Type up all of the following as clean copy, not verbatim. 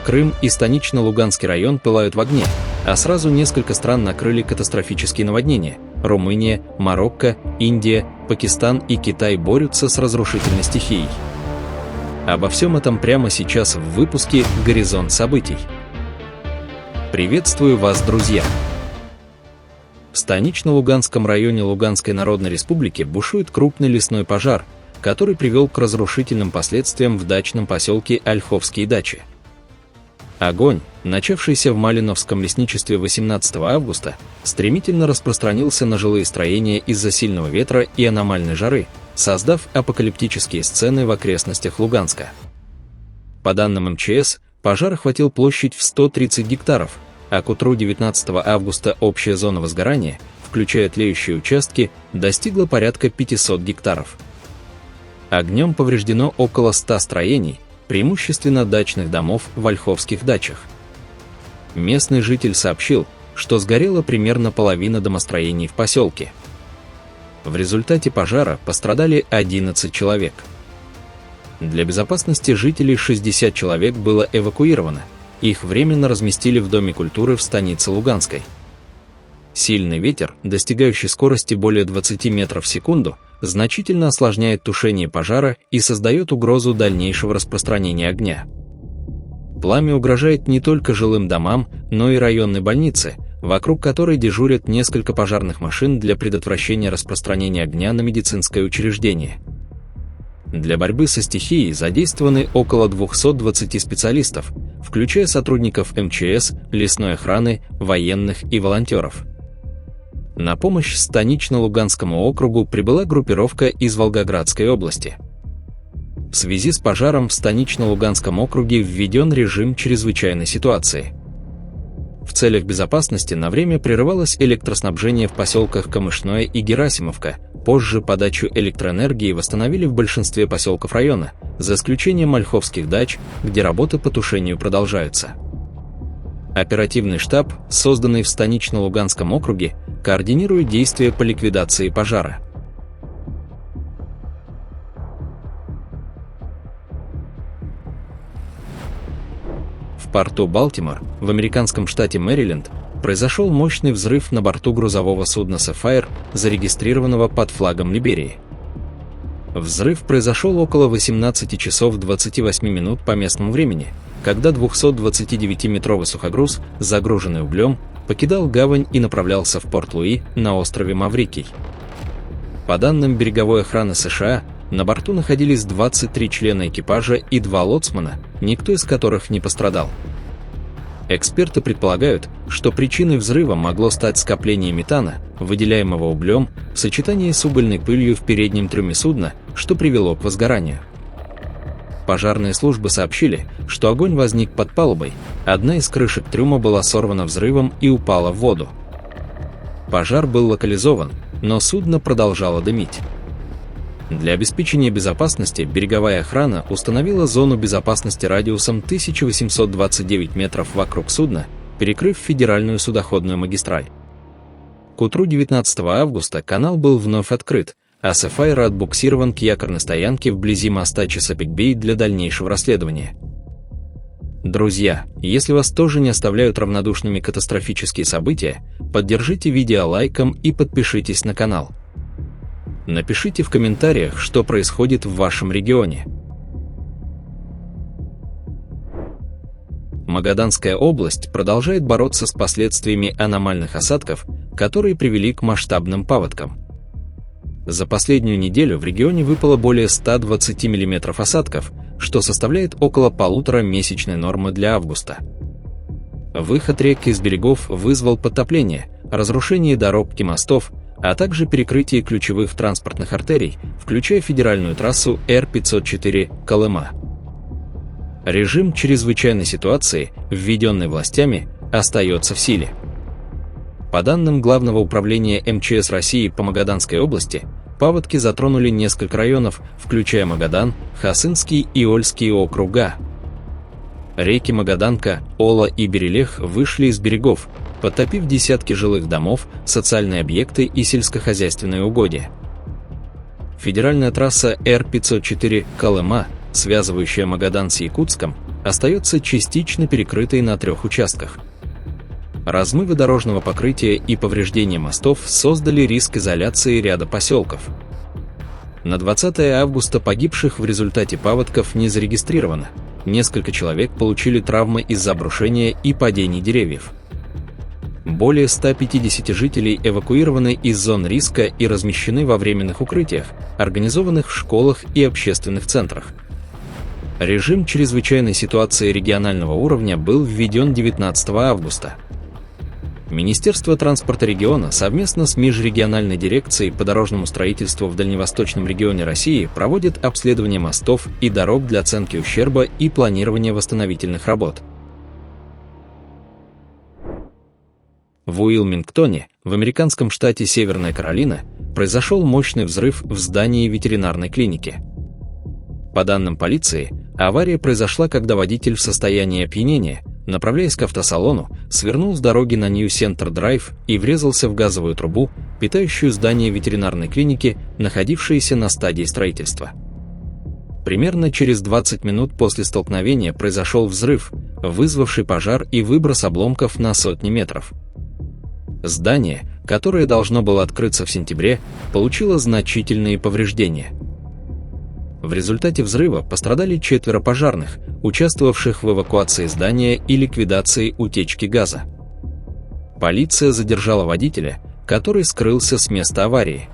Крым и Станично-Луганский район пылают в огне, а сразу несколько стран накрыли катастрофические наводнения. Румыния, Марокко, Индия, Пакистан и Китай борются с разрушительной стихией. Обо всем этом прямо сейчас в выпуске «Горизонт событий». Приветствую вас, друзья! В Станично-Луганском районе Луганской Народной Республики бушует крупный лесной пожар, который привел к разрушительным последствиям в дачном поселке Ольховские дачи. Огонь, начавшийся в Малиновском лесничестве 18 августа, стремительно распространился на жилые строения из-за сильного ветра и аномальной жары, создав апокалиптические сцены в окрестностях Луганска. По данным МЧС, пожар охватил площадь в 130 гектаров, а к утру 19 августа общая зона возгорания, включая тлеющие участки, достигла порядка 500 гектаров. Огнем повреждено около 100 строений, преимущественно дачных домов в Ольховских дачах. Местный житель сообщил, что сгорела примерно половина домостроений в поселке. В результате пожара пострадали 11 человек. Для безопасности жителей 60 человек было эвакуировано, их временно разместили в Доме культуры в станице Луганской. Сильный ветер, достигающий скорости более 20 метров в секунду, значительно осложняет тушение пожара и создает угрозу дальнейшего распространения огня. Пламя угрожает не только жилым домам, но и районной больнице, вокруг которой дежурят несколько пожарных машин для предотвращения распространения огня на медицинское учреждение. Для борьбы со стихией задействованы около 220 специалистов, включая сотрудников МЧС, лесной охраны, военных и волонтеров. На помощь Станично-Луганскому округу прибыла группировка из Волгоградской области. В связи с пожаром в Станично-Луганском округе введен режим чрезвычайной ситуации. В целях безопасности на время прерывалось электроснабжение в поселках Камышное и Герасимовка, позже подачу электроэнергии восстановили в большинстве поселков района, за исключением Ольховских дач, где работы по тушению продолжаются. Оперативный штаб, созданный в Станично-Луганском округе, координирует действия по ликвидации пожара. В порту Балтимор, в американском штате Мэриленд, произошел мощный взрыв на борту грузового судна Sapphire, зарегистрированного под флагом Либерии. Взрыв произошел около 18 часов 28 минут по местному времени, когда 229-метровый сухогруз, загруженный углем, покидал гавань и направлялся в Порт-Луи на острове Маврикий. По данным береговой охраны США, на борту находились 23 члена экипажа и 2 лоцмана, никто из которых не пострадал. Эксперты предполагают, что причиной взрыва могло стать скопление метана, выделяемого углем, в сочетании с угольной пылью в переднем трюме судна, что привело к возгоранию. Пожарные службы сообщили, что огонь возник под палубой, одна из крышек трюма была сорвана взрывом и упала в воду. Пожар был локализован, но судно продолжало дымить. Для обеспечения безопасности береговая охрана установила зону безопасности радиусом 1829 метров вокруг судна, перекрыв федеральную судоходную магистраль. К утру 19 августа канал был вновь открыт, а Sapphire отбуксирован к якорной стоянке вблизи моста Чесапик-Бей для дальнейшего расследования. Друзья, если вас тоже не оставляют равнодушными катастрофические события, поддержите видео лайком и подпишитесь на канал. Напишите в комментариях, что происходит в вашем регионе. Магаданская область продолжает бороться с последствиями аномальных осадков, которые привели к масштабным паводкам. За последнюю неделю в регионе выпало более 120 мм осадков, что составляет около полуторамесячной нормы для августа. Выход рек из берегов вызвал подтопление, разрушение дорог и мостов, а также перекрытие ключевых транспортных артерий, включая федеральную трассу Р-504 Колыма. Режим чрезвычайной ситуации, введенный властями, остается в силе. По данным Главного управления МЧС России по Магаданской области, паводки затронули несколько районов, включая Магадан, Хасынский и Ольский округа. Реки Магаданка, Ола и Берелех вышли из берегов, подтопив десятки жилых домов, социальные объекты и сельскохозяйственные угодья. Федеральная трасса Р-504 Колыма, связывающая Магадан с Якутском, остается частично перекрытой на 3 участках. Размывы дорожного покрытия и повреждения мостов создали риск изоляции ряда поселков. На 20 августа погибших в результате паводков не зарегистрировано. Несколько человек получили травмы из-за обрушения и падений деревьев. Более 150 жителей эвакуированы из зон риска и размещены во временных укрытиях, организованных в школах и общественных центрах. Режим чрезвычайной ситуации регионального уровня был введен 19 августа. Министерство транспорта региона совместно с межрегиональной дирекцией по дорожному строительству в Дальневосточном регионе России проводит обследование мостов и дорог для оценки ущерба и планирования восстановительных работ. В Уилмингтоне, в американском штате Северная Каролина, произошел мощный взрыв в здании ветеринарной клиники. По данным полиции, авария произошла, когда водитель в состоянии опьянения, направляясь к автосалону, свернул с дороги на Нью-Сентр-драйв и врезался в газовую трубу, питающую здание ветеринарной клиники, находившееся на стадии строительства. Примерно через 20 минут после столкновения произошел взрыв, вызвавший пожар и выброс обломков на сотни метров. Здание, которое должно было открыться в сентябре, получило значительные повреждения. В результате взрыва пострадали 4 пожарных, участвовавших в эвакуации здания и ликвидации утечки газа. Полиция задержала водителя, который скрылся с места аварии.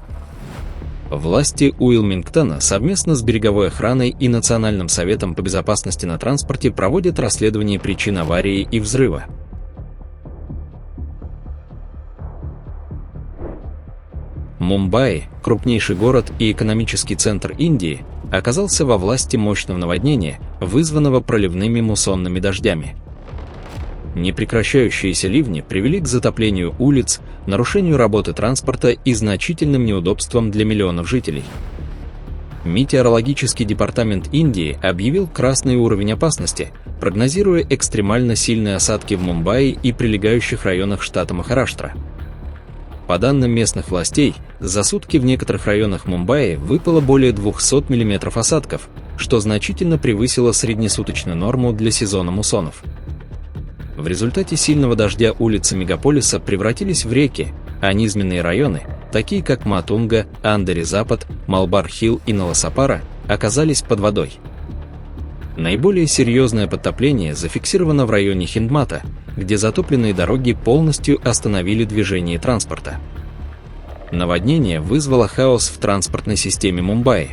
Власти Уилмингтона совместно с береговой охраной и Национальным советом по безопасности на транспорте проводят расследование причин аварии и взрыва. Мумбаи, крупнейший город и экономический центр Индии, оказался во власти мощного наводнения, вызванного проливными муссонными дождями. Непрекращающиеся ливни привели к затоплению улиц, нарушению работы транспорта и значительным неудобствам для миллионов жителей. Метеорологический департамент Индии объявил красный уровень опасности, прогнозируя экстремально сильные осадки в Мумбаи и прилегающих районах штата Махараштра. По данным местных властей, за сутки в некоторых районах Мумбаи выпало более 200 мм осадков, что значительно превысило среднесуточную норму для сезона муссонов. В результате сильного дождя улицы мегаполиса превратились в реки, а низменные районы, такие как Матунга, Андари-Запад, Малбар-Хилл и Наласапара, оказались под водой. Наиболее серьезное подтопление зафиксировано в районе Хиндмата, где затопленные дороги полностью остановили движение транспорта. Наводнение вызвало хаос в транспортной системе Мумбаи.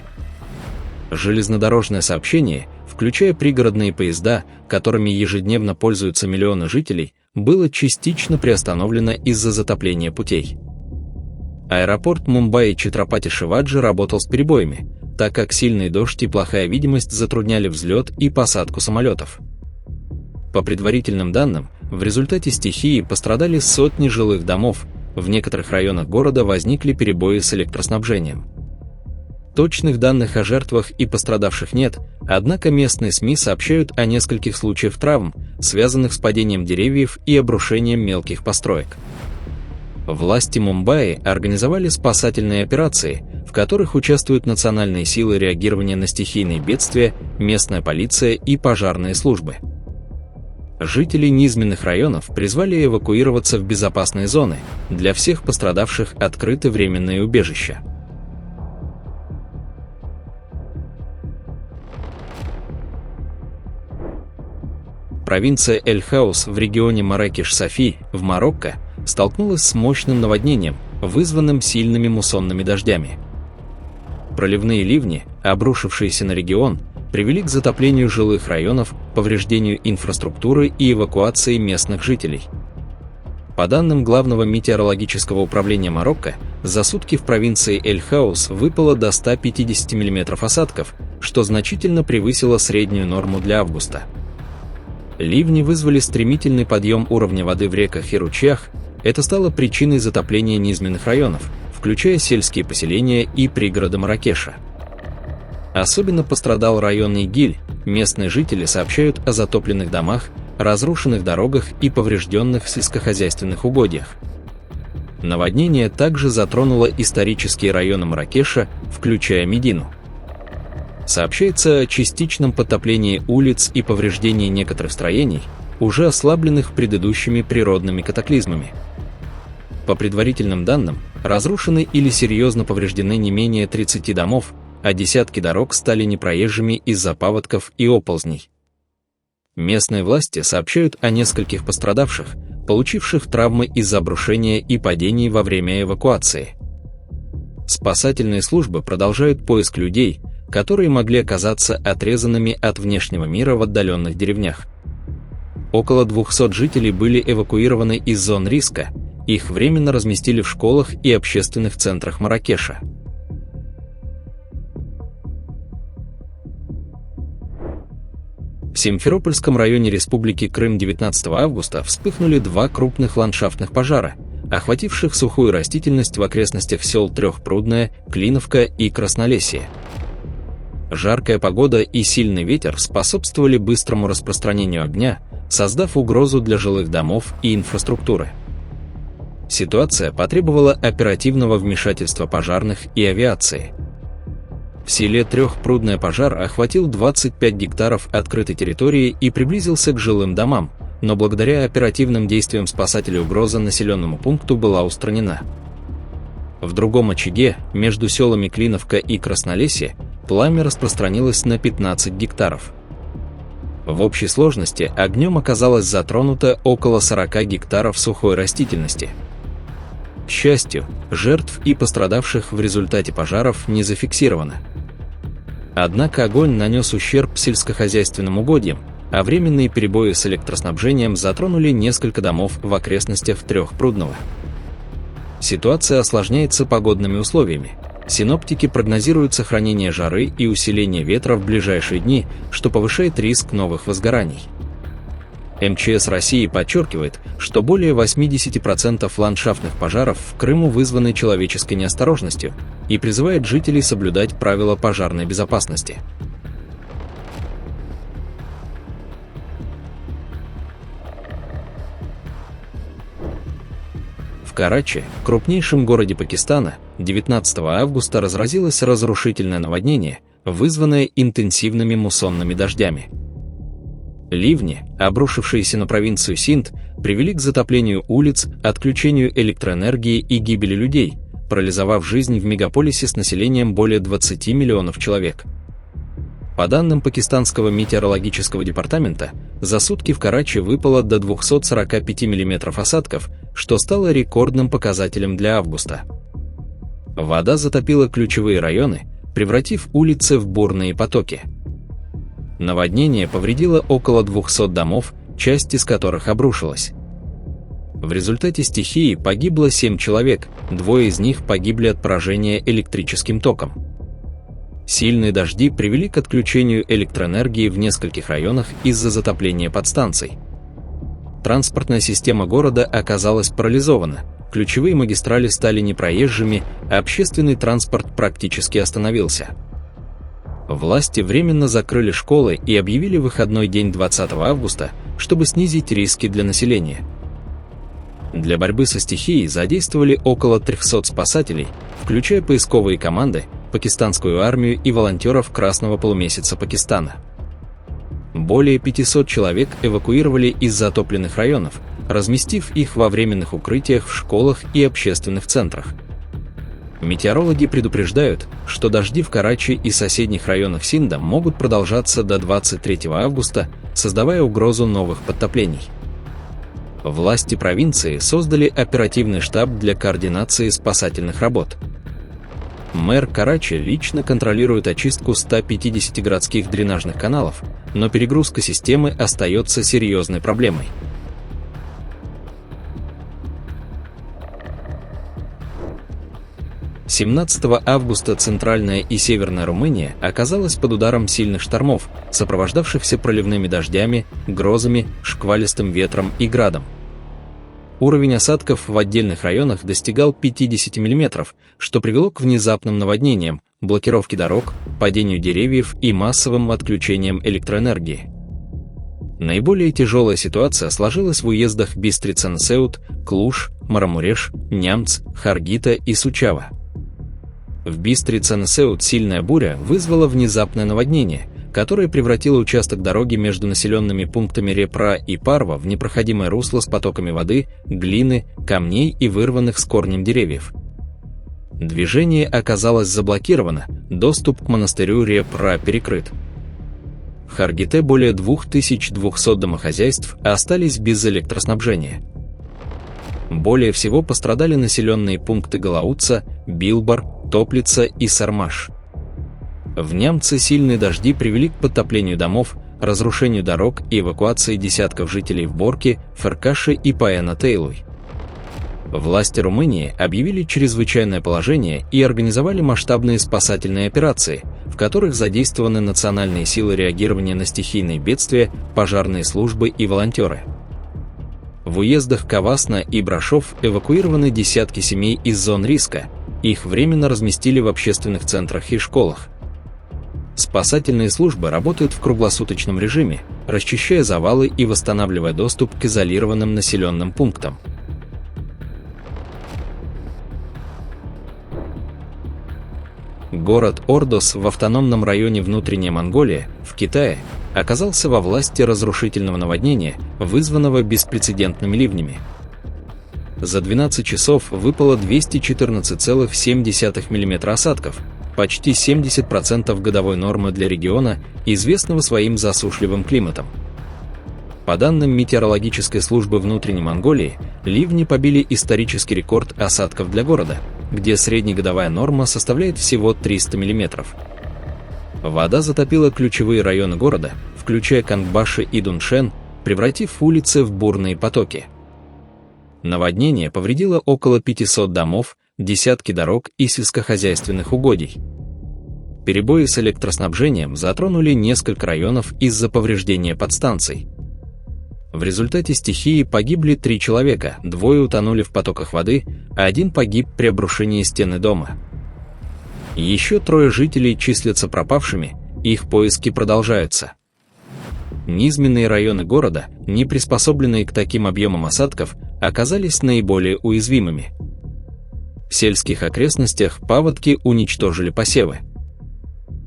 Железнодорожное сообщение, включая пригородные поезда, которыми ежедневно пользуются миллионы жителей, было частично приостановлено из-за затопления путей. Аэропорт Мумбаи-Чатрапати-Шиваджи работал с перебоями, так как сильный дождь и плохая видимость затрудняли взлет и посадку самолетов. По предварительным данным, в результате стихии пострадали сотни жилых домов, в некоторых районах города возникли перебои с электроснабжением. Точных данных о жертвах и пострадавших нет, однако местные СМИ сообщают о нескольких случаях травм, связанных с падением деревьев и обрушением мелких построек. Власти Мумбаи организовали спасательные операции, в которых участвуют национальные силы реагирования на стихийные бедствия, местная полиция и пожарные службы. Жители низменных районов призвали эвакуироваться в безопасные зоны, для всех пострадавших открыты временные убежища. Провинция Эль-Хаус в регионе Марракеш-Софи в Марокко столкнулась с мощным наводнением, вызванным сильными муссонными дождями. Проливные ливни, обрушившиеся на регион, привели к затоплению жилых районов, повреждению инфраструктуры и эвакуации местных жителей. По данным Главного метеорологического управления Марокко, за сутки в провинции Эль-Хаус выпало до 150 мм осадков, что значительно превысило среднюю норму для августа. Ливни вызвали стремительный подъем уровня воды в реках и ручьях. Это стало причиной затопления низменных районов, включая сельские поселения и пригороды Марракеша. Особенно пострадал район Игиль. Местные жители сообщают о затопленных домах, разрушенных дорогах и поврежденных сельскохозяйственных угодьях. Наводнение также затронуло исторические районы Марракеша, включая Медину. Сообщается о частичном подтоплении улиц и повреждении некоторых строений, уже ослабленных предыдущими природными катаклизмами. По предварительным данным, разрушены или серьезно повреждены не менее 30 домов, а десятки дорог стали непроезжими из-за паводков и оползней. Местные власти сообщают о нескольких пострадавших, получивших травмы из-за обрушения и падений во время эвакуации. Спасательные службы продолжают поиск людей, которые могли оказаться отрезанными от внешнего мира в отдаленных деревнях. Около 200 жителей были эвакуированы из зон риска, их временно разместили в школах и общественных центрах Марракеша. В Симферопольском районе Республики Крым 19 августа вспыхнули два крупных ландшафтных пожара, охвативших сухую растительность в окрестностях сел Трехпрудное, Клиновка и Краснолесье. Жаркая погода и сильный ветер способствовали быстрому распространению огня, создав угрозу для жилых домов и инфраструктуры. Ситуация потребовала оперативного вмешательства пожарных и авиации. В селе Трехпрудное пожар охватил 25 гектаров открытой территории и приблизился к жилым домам, но благодаря оперативным действиям спасателей угроза населенному пункту была устранена. В другом очаге, между селами Клиновка и Краснолесье, пламя распространилось на 15 гектаров. В общей сложности огнем оказалось затронуто около 40 гектаров сухой растительности. К счастью, жертв и пострадавших в результате пожаров не зафиксировано. Однако огонь нанес ущерб сельскохозяйственным угодьям, а временные перебои с электроснабжением затронули несколько домов в окрестностях Трехпрудного. Ситуация осложняется погодными условиями. Синоптики прогнозируют сохранение жары и усиление ветра в ближайшие дни, что повышает риск новых возгораний. МЧС России подчеркивает, что более 80% ландшафтных пожаров в Крыму вызваны человеческой неосторожностью и призывает жителей соблюдать правила пожарной безопасности. В Карачи, крупнейшем городе Пакистана, 19 августа разразилось разрушительное наводнение, вызванное интенсивными муссонными дождями. Ливни, обрушившиеся на провинцию Синд, привели к затоплению улиц, отключению электроэнергии и гибели людей, парализовав жизнь в мегаполисе с населением более 20 миллионов человек. По данным пакистанского метеорологического департамента, за сутки в Карачи выпало до 245 мм осадков, что стало рекордным показателем для августа. Вода затопила ключевые районы, превратив улицы в бурные потоки. Наводнение повредило около 200 домов, часть из которых обрушилась. В результате стихии погибло 7 человек, двое из них погибли от поражения электрическим током. Сильные дожди привели к отключению электроэнергии в нескольких районах из-за затопления подстанций. Транспортная система города оказалась парализована, ключевые магистрали стали непроезжими, а общественный транспорт практически остановился. Власти временно закрыли школы и объявили выходной день 20 августа, чтобы снизить риски для населения. Для борьбы со стихией задействовали около 300 спасателей, включая поисковые команды, пакистанскую армию и волонтеров Красного полумесяца Пакистана. Более 500 человек эвакуировали из затопленных районов, разместив их во временных укрытиях в школах и общественных центрах. Метеорологи предупреждают, что дожди в Карачи и соседних районах Синда могут продолжаться до 23 августа, создавая угрозу новых подтоплений. Власти провинции создали оперативный штаб для координации спасательных работ. Мэр Карачи лично контролирует очистку 150 городских дренажных каналов, но перегрузка системы остается серьезной проблемой. – 17 августа центральная и северная Румыния оказалась под ударом сильных штормов, сопровождавшихся проливными дождями, грозами, шквалистым ветром и градом. Уровень осадков в отдельных районах достигал 50 мм, что привело к внезапным наводнениям, блокировке дорог, падению деревьев и массовым отключениям электроэнергии. Наиболее тяжелая ситуация сложилась в уездах Бистрица-Нсеут, Клуж, Марамуреш, Нямц, Харгита и Сучава. В Бистрице-на-Сеут сильная буря вызвала внезапное наводнение, которое превратило участок дороги между населенными пунктами Репра и Парва в непроходимое русло с потоками воды, глины, камней и вырванных с корнем деревьев. Движение оказалось заблокировано, доступ к монастырю Репра перекрыт. В Харгите более 2200 домохозяйств остались без электроснабжения. Более всего пострадали населенные пункты Галауца, Билбар, Топлица и Сармаш. В Нямце сильные дожди привели к подтоплению домов, разрушению дорог и эвакуации десятков жителей в Борке, Феркаше и Паэна-Тейлуй. Власти Румынии объявили чрезвычайное положение и организовали масштабные спасательные операции, в которых задействованы национальные силы реагирования на стихийные бедствия, пожарные службы и волонтеры. В уездах Кавасна и Брашов эвакуированы десятки семей из зон риска, их временно разместили в общественных центрах и школах. Спасательные службы работают в круглосуточном режиме, расчищая завалы и восстанавливая доступ к изолированным населенным пунктам. Город Ордос в автономном районе Внутренняя Монголия, в Китае, оказался во власти разрушительного наводнения, вызванного беспрецедентными ливнями. За 12 часов выпало 214,7 мм осадков, почти 70% годовой нормы для региона, известного своим засушливым климатом. По данным метеорологической службы Внутренней Монголии, ливни побили исторический рекорд осадков для города, где среднегодовая норма составляет всего 300 мм. Вода затопила ключевые районы города, включая Кангбаши и Дуншен, превратив улицы в бурные потоки. Наводнение повредило около 500 домов, десятки дорог и сельскохозяйственных угодий. Перебои с электроснабжением затронули несколько районов из-за повреждения подстанций. В результате стихии погибли 3 человека, 2 утонули в потоках воды, а 1 погиб при обрушении стены дома. Еще 3 жителей числятся пропавшими, их поиски продолжаются. Низменные районы города, не приспособленные к таким объемам осадков, оказались наиболее уязвимыми. В сельских окрестностях паводки уничтожили посевы.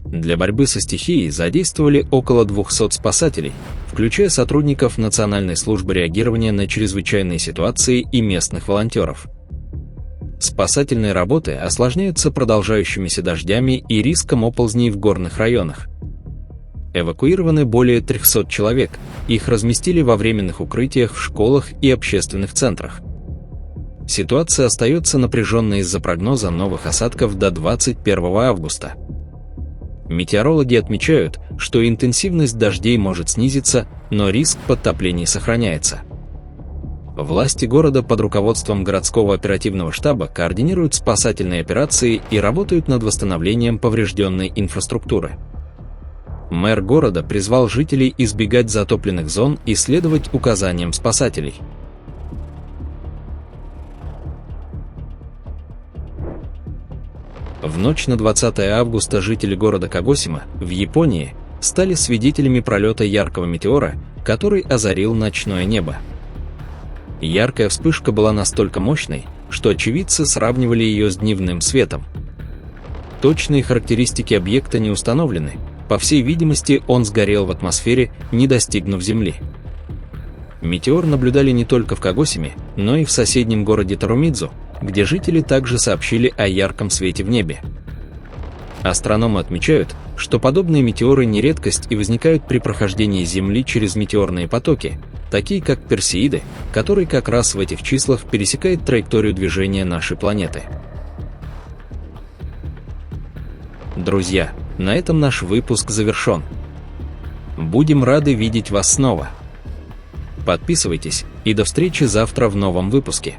Для борьбы со стихией задействовали около 200 спасателей, включая сотрудников Национальной службы реагирования на чрезвычайные ситуации и местных волонтеров. Спасательные работы осложняются продолжающимися дождями и риском оползней в горных районах. Эвакуированы более 300 человек, их разместили во временных укрытиях в школах и общественных центрах. Ситуация остается напряженной из-за прогноза новых осадков до 21 августа. Метеорологи отмечают, что интенсивность дождей может снизиться, но риск подтоплений сохраняется. Власти города под руководством городского оперативного штаба координируют спасательные операции и работают над восстановлением поврежденной инфраструктуры. Мэр города призвал жителей избегать затопленных зон и следовать указаниям спасателей. В ночь на 20 августа жители города Кагосима, в Японии, стали свидетелями пролета яркого метеора, который озарил ночное небо. Яркая вспышка была настолько мощной, что очевидцы сравнивали ее с дневным светом. Точные характеристики объекта не установлены, по всей видимости, он сгорел в атмосфере, не достигнув Земли. Метеор наблюдали не только в Кагосиме, но и в соседнем городе Тарумидзу, где жители также сообщили о ярком свете в небе. Астрономы отмечают, что подобные метеоры не редкость и возникают при прохождении Земли через метеорные потоки, такие как Персеиды, который как раз в этих числах пересекает траекторию движения нашей планеты. Друзья, на этом наш выпуск завершен. Будем рады видеть вас снова. Подписывайтесь и до встречи завтра в новом выпуске.